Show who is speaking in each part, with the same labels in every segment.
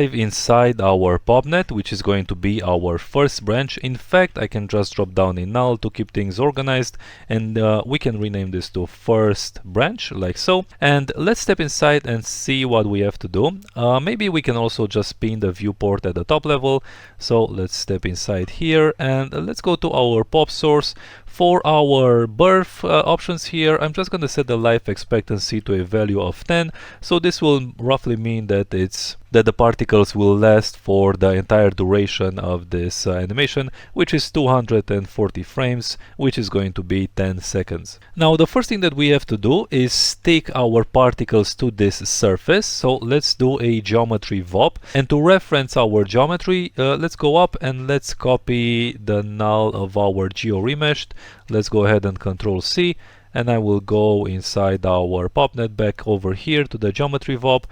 Speaker 1: inside our PubNet, which is going to be our first branch. In fact, I can just drop down in null to keep things organized, and we can rename this to first branch, like so. And let's step inside and see what we have to do. Maybe we can also just pin the viewport at the top level. So let's step inside here and let's go to our pop source. For our birth options here, I'm just going to set the life expectancy to a value of 10. So this will roughly mean that the particles will last for the entire duration of this animation, which is 240 frames, which is going to be 10 seconds. Now the first thing that we have to do is stick our particles to this surface. So let's do a geometry VOP, and to reference our geometry, let's go up and let's copy the null of our geo-remeshed. Let's go ahead and Control C, and I will go inside our PubNet back over here to the geometry VOP.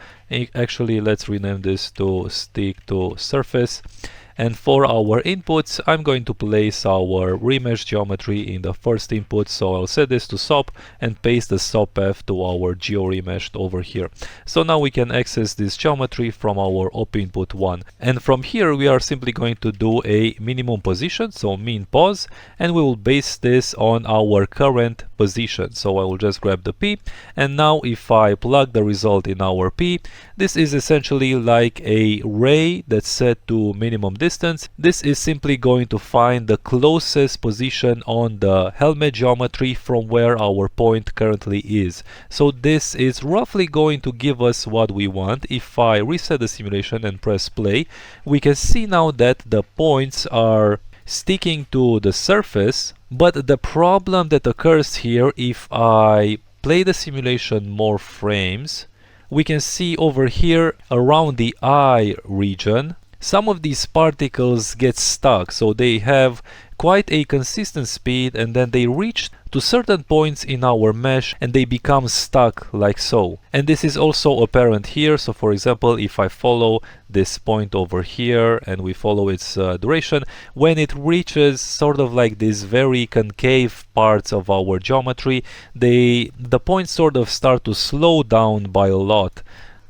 Speaker 1: Actually, let's rename this to stick to surface. And for our inputs, I'm going to place our remesh geometry in the first input. So I'll set this to SOP and paste the SOP path to our geo-remeshed over here. So now we can access this geometry from our op input 1. And from here, we are simply going to do a minimum position, so min pos, and we will base this on our current position. So I will just grab the P, and now if I plug the result in our P, this is essentially like a ray that's set to minimum distance. This is simply going to find the closest position on the helmet geometry from where our point currently is. So this is roughly going to give us what we want. If I reset the simulation and press play, we can see now that the points are sticking to the surface, but the problem that occurs here, if I play the simulation more frames, we can see over here around the eye region, some of these particles get stuck, so they have quite a consistent speed, and then they reach to certain points in our mesh and they become stuck like so. And this is also apparent here. So for example, if I follow this point over here and we follow its duration, when it reaches sort of like these very concave parts of our geometry, the points sort of start to slow down by a lot.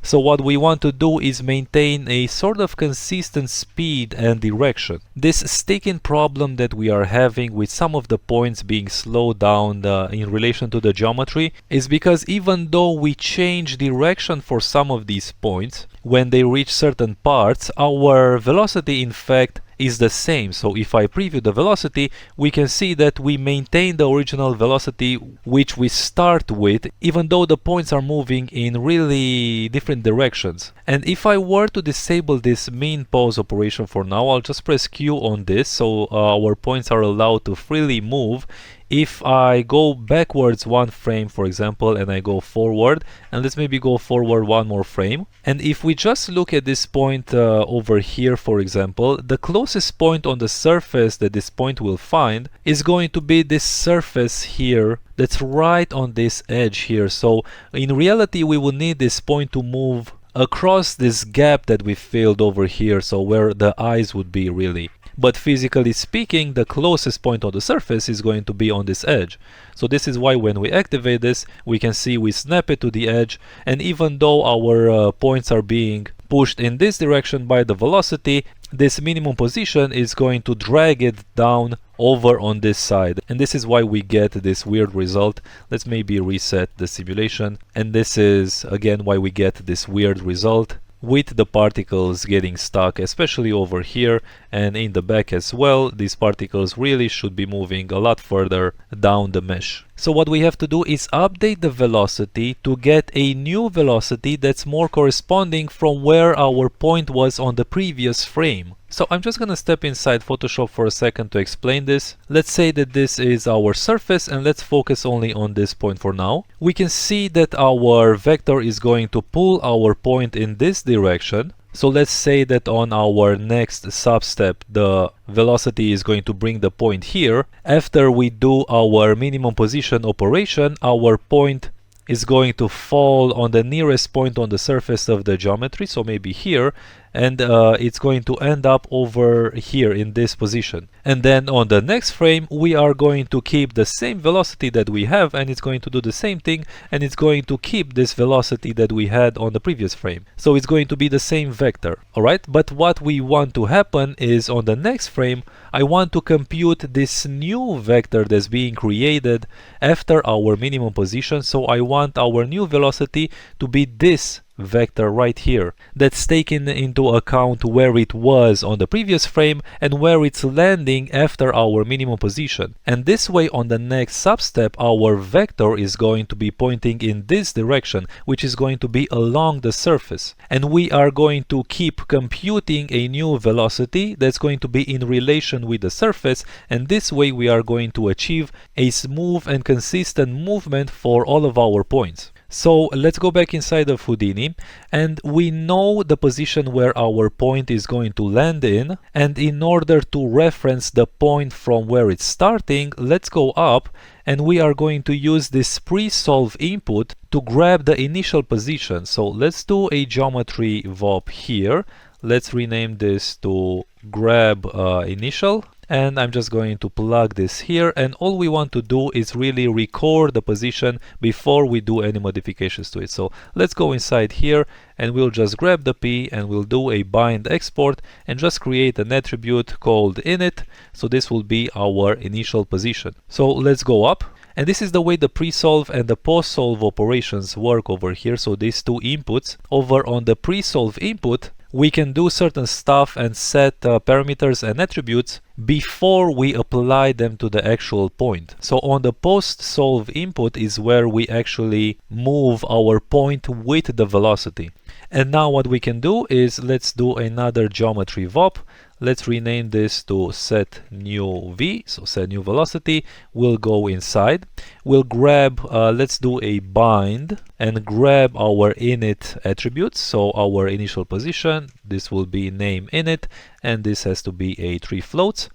Speaker 1: So what we want to do is maintain a sort of consistent speed and direction. This sticking problem that we are having with some of the points being slowed down in relation to the geometry is because even though we change direction for some of these points, when they reach certain parts, our velocity in fact is the same. So if I preview the velocity, we can see that we maintain the original velocity which we start with, even though the points are moving in really different directions. And if I were to disable this min pose operation for now, I'll just press Q on this, so our points are allowed to freely move. If I go backwards one frame, for example, and I go forward, and let's maybe go forward one more frame, and if we just look at this point over here, for example, the closest point on the surface that this point will find is going to be this surface here that's right on this edge here. So in reality, we will need this point to move across this gap that we filled over here, so where the eyes would be really. But physically speaking, the closest point on the surface is going to be on this edge. So this is why when we activate this, we can see we snap it to the edge, and even though our points are being pushed in this direction by the velocity, this minimum position is going to drag it down over on this side, and this is why we get this weird result. Let's maybe reset the simulation, and this is again why we get this weird result with the particles getting stuck, especially over here and in the back as well. These particles really should be moving a lot further down the mesh. So what we have to do is update the velocity to get a new velocity that's more corresponding from where our point was on the previous frame. So I'm just gonna step inside Photoshop for a second to explain this. Let's say that this is our surface, and let's focus only on this point for now. We can see that our vector is going to pull our point in this direction. So let's say that on our next sub-step, the velocity is going to bring the point here. After we do our minimum position operation, our point is going to fall on the nearest point on the surface of the geometry, so maybe here, and it's going to end up over here in this position. And then on the next frame we are going to keep the same velocity that we have, and it's going to do the same thing, and it's going to keep this velocity that we had on the previous frame. So it's going to be the same vector. Alright, but what we want to happen is on the next frame I want to compute this new vector that's being created after our minimum position. So I want our new velocity to be this vector right here, that's taken into account where it was on the previous frame and where it's landing after our minimum position. And this way on the next substep our vector is going to be pointing in this direction, which is going to be along the surface, and we are going to keep computing a new velocity that's going to be in relation with the surface, and this way we are going to achieve a smooth and consistent movement for all of our points. So let's go back inside of Houdini, and we know the position where our point is going to land in, and in order to reference the point from where it's starting, let's go up and we are going to use this pre-solve input to grab the initial position. So let's do a geometry VOP here. Let's rename this to grab initial, and I'm just going to plug this here, and all we want to do is really record the position before we do any modifications to it. So let's go inside here and we'll just grab the P and we'll do a bind export and just create an attribute called init. So this will be our initial position. So let's go up. And this is the way the pre-solve and the post-solve operations work over here. So these two inputs, over on the pre-solve input we can do certain stuff and set parameters and attributes before we apply them to the actual point. So on the post-solve input is where we actually move our point with the velocity. And now what we can do is let's do another geometry VOP. Let's rename this to set new v, so set new velocity. We'll go inside, we'll grab, let's do a bind and grab our init attributes, so our initial position, this will be name init, and this has to be a 3 floats.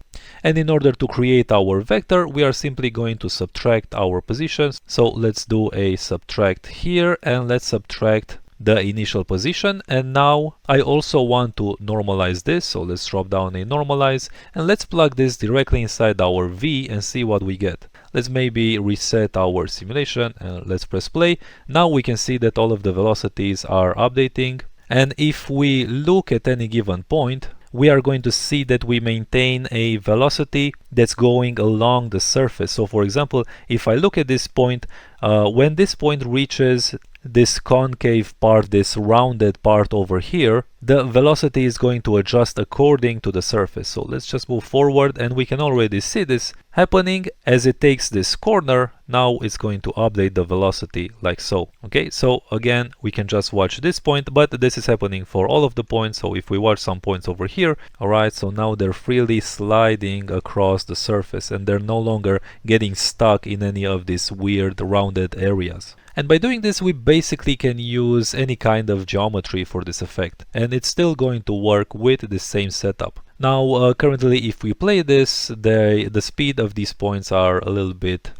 Speaker 1: And in order to create our vector, we are simply going to subtract our positions. So let's do a subtract here, and let's subtract the initial position. And now I also want to normalize this, so let's drop down a normalize and let's plug this directly inside our V and see what we get. Let's maybe reset our simulation and let's press play. Now we can see that all of the velocities are updating, and if we look at any given point, we are going to see that we maintain a velocity that's going along the surface. So for example, if I look at this point, when this point reaches this concave part, this rounded part over here, the velocity is going to adjust according to the surface. So let's just move forward, and we can already see this happening as it takes this corner. Now it's going to update the velocity like so. Okay, so again we can just watch this point, but this is happening for all of the points. So if we watch some points over here, alright, so now they're freely sliding across the surface and they're no longer getting stuck in any of these weird rounded areas. And by doing this, we basically can use any kind of geometry for this effect, and it's still going to work with the same setup. Now, currently, if we play this, the speed of these points are a little bit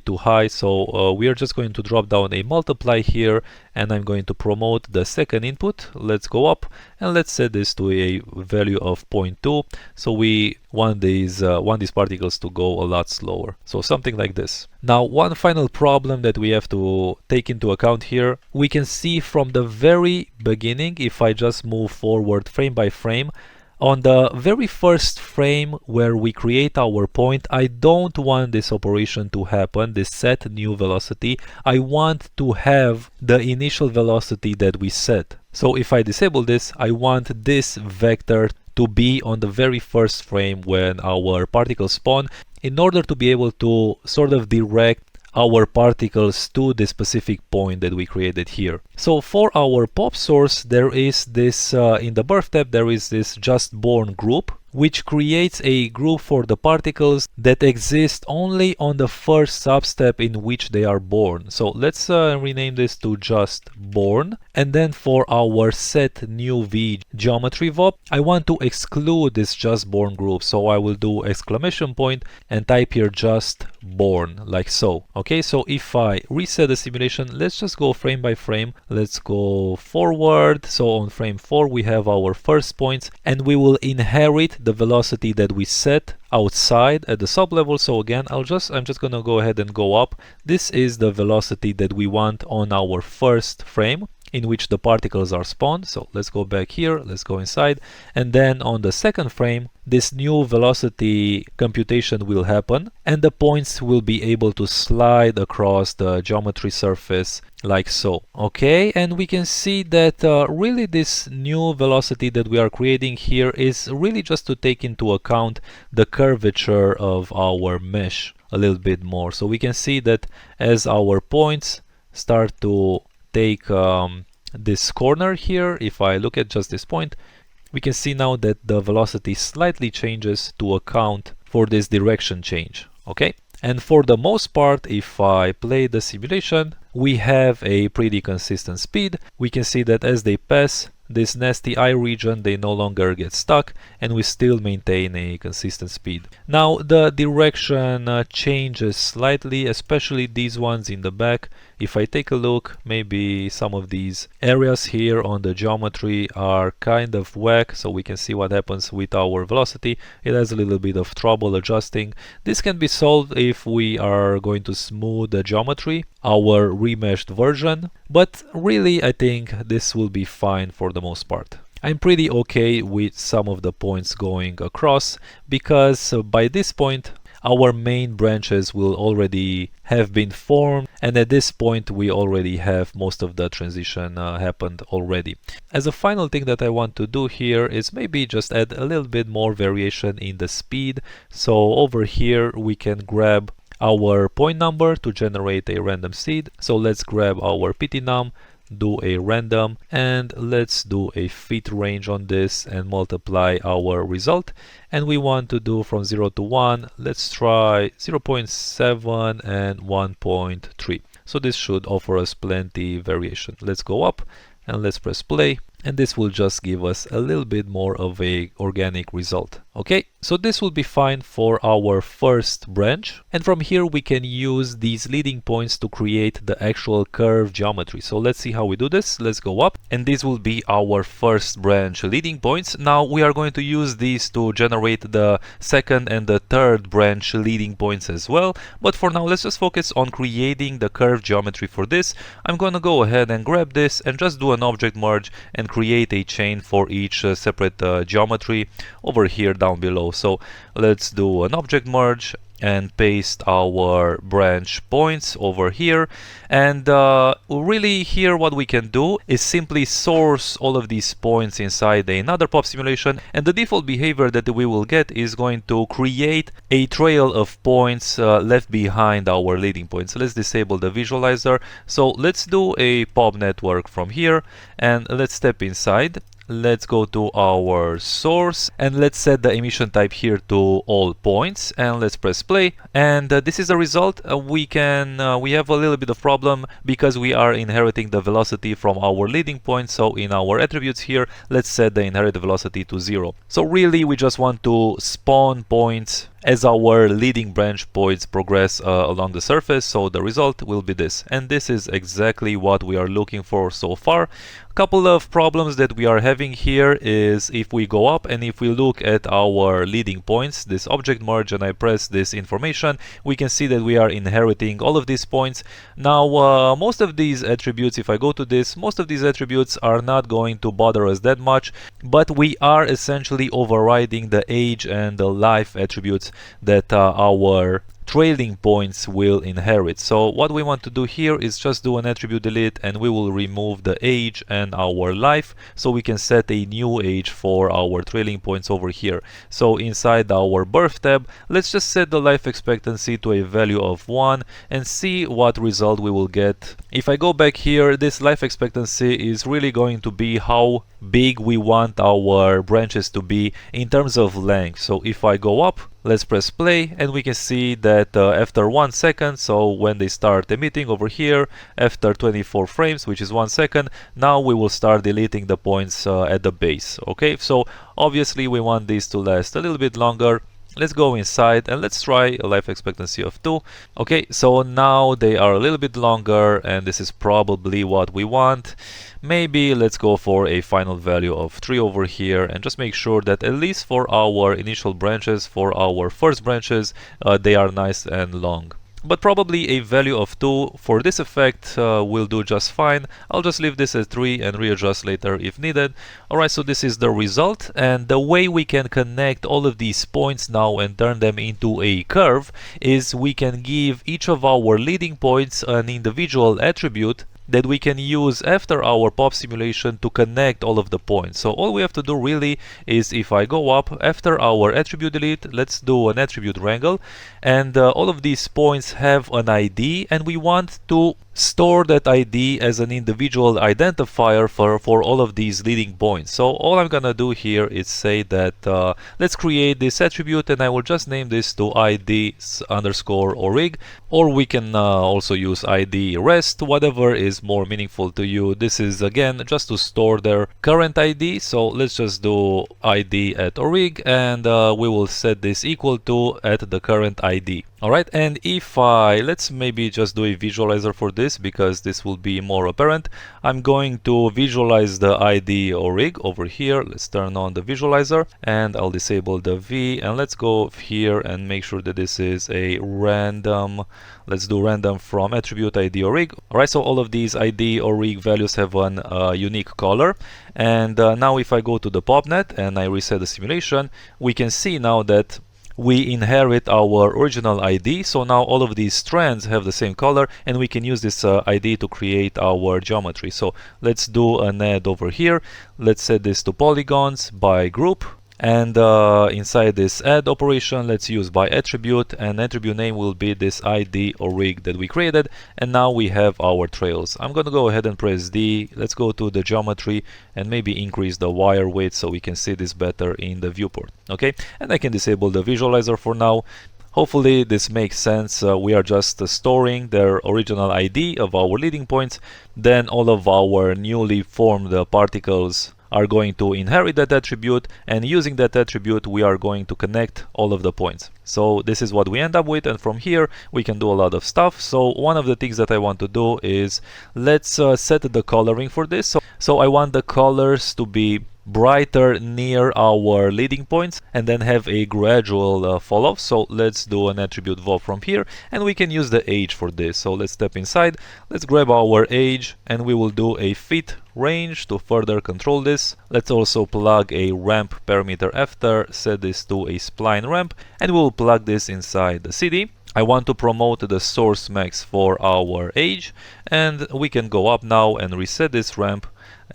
Speaker 1: too high, so we are just going to drop down a multiply here, and I'm going to promote the second input. Let's go up and let's set this to a value of 0.2. So we want these particles to go a lot slower, so something like this. Now, one final problem that we have to take into account here, we can see from the very beginning, if I just move forward frame by frame, on the very first frame where we create our point, I don't want this operation to happen, this set new velocity. I want to have the initial velocity that we set. So if I disable this, I want this vector to be on the very first frame when our particles spawn, in order to be able to sort of direct our particles to the specific point that we created here. So for our pop source, there is this, in the birth tab, there is this just born group, which creates a group for the particles that exist only on the first substep in which they are born. So let's rename this to just born, And then for our set new v geometry VOP, I want to exclude this just born group. So I will do exclamation point and type here just born, like so. Okay, so if I reset the simulation, let's just go frame by frame. Let's go forward. So on frame 4 we have our first points, and we will inherit the velocity that we set outside at the sublevel. So again, I'm just gonna go ahead and go up. This is the velocity that we want on our first frame in which the particles are spawned. So let's go back here, let's go inside, and then on the second frame this new velocity computation will happen, and the points will be able to slide across the geometry surface like so. Okay, and we can see that really this new velocity that we are creating here is really just to take into account the curvature of our mesh a little bit more. So we can see that as our points start to take this corner here, if I look at just this point, we can see now that the velocity slightly changes to account for this direction change. Okay, and for the most part, if I play the simulation, we have a pretty consistent speed. We can see that as they pass this nasty eye region, they no longer get stuck, and we still maintain a consistent speed. Now the direction changes slightly, especially these ones in the back. If I take a look, maybe some of these areas here on the geometry are kind of whack, so we can see what happens with our velocity. It has a little bit of trouble adjusting. This can be solved if we are going to smooth the geometry, our remeshed version, but really I think this will be fine for the most part. I'm pretty okay with some of the points going across, because by this point our main branches will already have been formed, and at this point we already have most of the transition happened already. As a final thing that I want to do here is maybe just add a little bit more variation in the speed. So over here we can grab our point number to generate a random seed. So let's grab our ptnum, do a random, and let's do a fit range on this and multiply our result. And we want to do from 0 to 1, let's try 0.7 and 1.3. So this should offer us plenty variation. Let's go up and let's press play, and this will just give us a little bit more of a organic result. Okay, so this will be fine for our first branch, and from here we can use these leading points to create the actual curve geometry. So let's see how we do this. Let's go up, and this will be our first branch leading points. Now we are going to use these to generate the second and the third branch leading points as well, but for now let's just focus on creating the curve geometry. For this I'm going to go ahead and grab this and just do an object merge and create a chain for each separate geometry over here down below. So let's do an object merge and paste our branch points over here, and really here what we can do is simply source all of these points inside another pop simulation, and the default behavior that we will get is going to create a trail of points left behind our leading points. So let's disable the visualizer. So let's do a pop network from here, and let's step inside. Let's go to our source and let's set the emission type here to all points, and let's press play, and this is the result. We have a little bit of problem because we are inheriting the velocity from our leading point. So in our attributes here, let's set the inherited velocity to 0. So really we just want to spawn points as our leading branch points progress along the surface. So the result will be this, and this is exactly what we are looking for so far. A couple of problems that we are having here is if we go up and if we look at our leading points, this object merge, and I press this information, we can see that we are inheriting all of these points. Now most of these attributes, if I go to this, most of these attributes are not going to bother us that much, but we are essentially overriding the age and the life attributes that our trailing points will inherit. So what we want to do here is just do an attribute delete, and we will remove the age and our life, so we can set a new age for our trailing points over here. So inside our birth tab, let's just set the life expectancy to a value of 1 and see what result we will get. If I go back here, this life expectancy is really going to be how big we want our branches to be in terms of length. So if I go up, let's press play, and we can see that after 1 second, so when they start emitting over here, after 24 frames, which is 1 second, now we will start deleting the points at the base. Okay, so obviously we want these to last a little bit longer. Let's go inside and let's try a life expectancy of 2. Okay, so now they are a little bit longer, and this is probably what we want. Maybe let's go for a final value of 3 over here, and just make sure that at least for our initial branches, for our first branches, they are nice and long. But probably a value of 2 for this effect will do just fine. I'll just leave this at 3 and readjust later if needed. Alright, so this is the result, and the way we can connect all of these points now and turn them into a curve is we can give each of our leading points an individual attribute that we can use after our pop simulation to connect all of the points. So all we have to do really is, if I go up after our attribute delete, let's do an attribute wrangle, and all of these points have an ID, and we want to store that ID as an individual identifier for all of these leading points. So all I'm gonna do here is say that let's create this attribute, and I will just name this to ID underscore orig, or we can also use ID rest, whatever is more meaningful to you. This is again just to store their current ID, so let's just do ID at orig, and we will set this equal to at the current ID. Alright, and if let's maybe just do a visualizer for this, because this will be more apparent. I'm going to visualize the ID orig over here. Let's turn on the visualizer, and I'll disable the V, and let's go here and make sure that this is a random. Let's do random from attribute ID orig. Alright, so all of these ID orig values have one unique color, and now if I go to the popnet and I reset the simulation, we can see now that we inherit our original ID. So now all of these strands have the same color, and we can use this ID to create our geometry. So let's do an add over here. Let's set this to polygons by group, and inside this add operation, let's use by attribute, and attribute name will be this ID orig that we created, and now we have our trails. I'm gonna go ahead and press D. Let's go to the geometry and maybe increase the wire width so we can see this better in the viewport. Okay, and I can disable the visualizer for now. Hopefully this makes sense. We are just storing their original ID of our leading points, then all of our newly formed particles are going to inherit that attribute, and using that attribute we are going to connect all of the points. So this is what we end up with, and from here we can do a lot of stuff. So one of the things that I want to do is let's set the coloring for this. So I want the colors to be brighter near our leading points and then have a gradual fall off. So let's do an attribute VOP from here, and we can use the age for this. So let's step inside, let's grab our age, and we will do a fit range to further control this. Let's also plug a ramp parameter after, set this to a spline ramp, and we'll plug this inside the CD. I want to promote the source max for our age, and we can go up now and reset this ramp.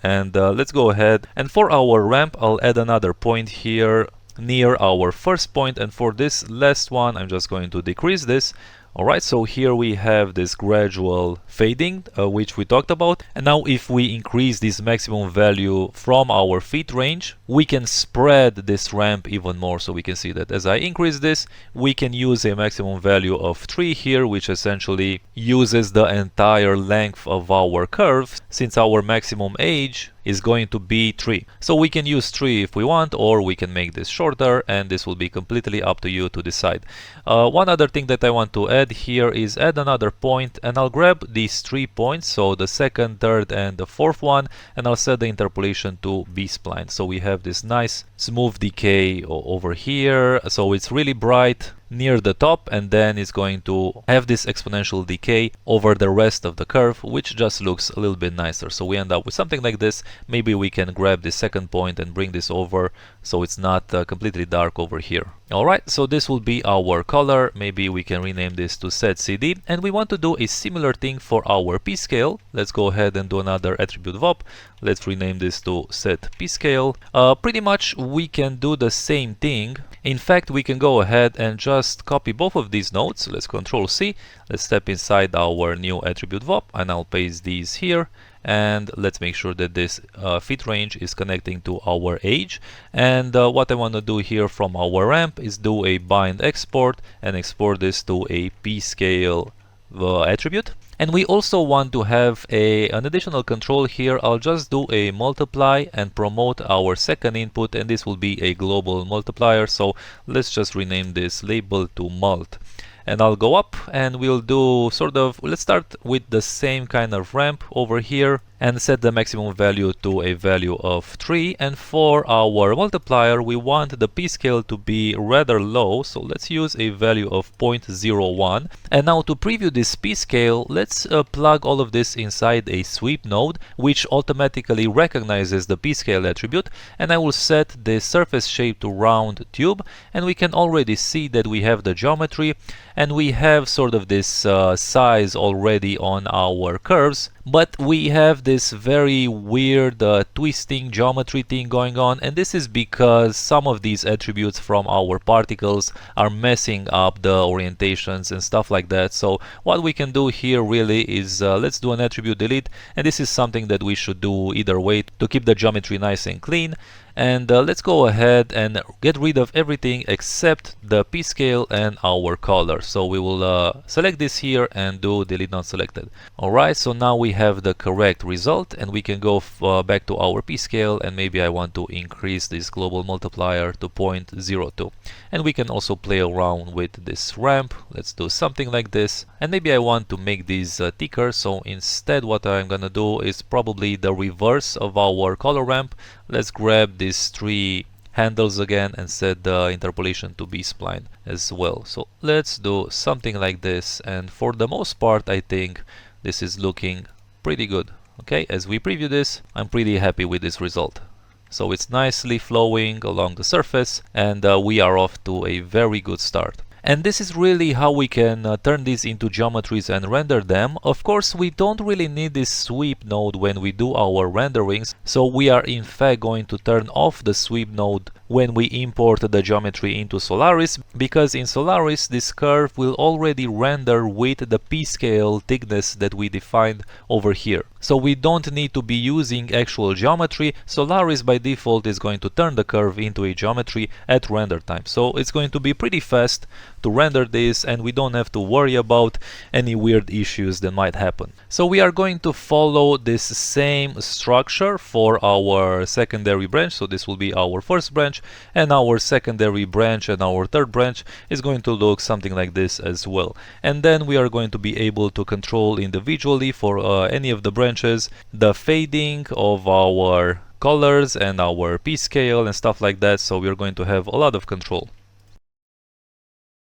Speaker 1: And let's go ahead, and for our ramp I'll add another point here near our first point, and for this last one I'm just going to decrease this. Alright, so here we have this gradual fading, which we talked about. And now if we increase this maximum value from our fit range, we can spread this ramp even more. So we can see that as I increase this, we can use a maximum value of 3 here, which essentially uses the entire length of our curve, since our maximum age is going to be 3. So we can use 3 if we want, or we can make this shorter, and this will be completely up to you to decide. One other thing that I want to add here is add another point, and I'll grab these 3 points, so the second, third and the fourth one, and I'll set the interpolation to B-spline. So we have this nice smooth decay over here, so it's really bright near the top, and then it's going to have this exponential decay over the rest of the curve, which just looks a little bit nicer. So we end up with something like this. Maybe we can grab the second point and bring this over so it's not completely dark over here. Alright, so this will be our color. Maybe we can rename this to set CD, and we want to do a similar thing for our p-scale. Let's go ahead and do another attribute VOP. Let's rename this to set p-scale. Pretty much we can do the same thing. In fact, we can go ahead and just copy both of these nodes. Let's Control C. Let's step inside our new attribute VOP, and I'll paste these here. and let's make sure that this fit range is connecting to our age. And what I want to do here from our ramp is do a bind export and export this to a p-scale attribute. And we also want to have an additional control here. I'll just do a multiply and promote our second input, and this will be a global multiplier. So let's just rename this label to mult. And I'll go up and we'll do let's start with the same kind of ramp over here and set the maximum value to a value of 3. And for our multiplier, we want the p-scale to be rather low, so let's use a value of 0.01. And now to preview this p-scale, let's plug all of this inside a sweep node, which automatically recognizes the p-scale attribute. And I will set the surface shape to round tube, and we can already see that we have the geometry and we have this size already on our curves. But we have this very weird twisting geometry thing going on, and this is because some of these attributes from our particles are messing up the orientations and stuff like that. So what we can do here really is let's do an attribute delete, and this is something that we should do either way to keep the geometry nice and clean. And let's go ahead and get rid of everything except the p-scale and our color. So we will select this here and do delete not selected. Alright, so now we have the correct result, and we can go back to our p-scale, and maybe I want to increase this global multiplier to 0.02. And we can also play around with this ramp. Let's do something like this, and maybe I want to make these thicker. So instead what I'm gonna do is probably the reverse of our color ramp. Let's grab these 3 handles again and set the interpolation to B-spline as well. So let's do something like this, and for the most part I think this is looking pretty good. Okay, as we preview this, I'm pretty happy with this result. So it's nicely flowing along the surface, and we are off to a very good start. And this is really how we can turn these into geometries and render them. Of course, we don't really need this sweep node when we do our renderings, so we are in fact going to turn off the sweep node when we import the geometry into Solaris, because in Solaris this curve will already render with the p-scale thickness that we defined over here. So we don't need to be using actual geometry. Solaris by default is going to turn the curve into a geometry at render time. So it's going to be pretty fast to render this, and we don't have to worry about any weird issues that might happen. So we are going to follow this same structure for our secondary branch. So this will be our first branch, and our secondary branch and our third branch is going to look something like this as well. And then we are going to be able to control individually for any of the branches the fading of our colors and our p-scale and stuff like that. So we are going to have a lot of control.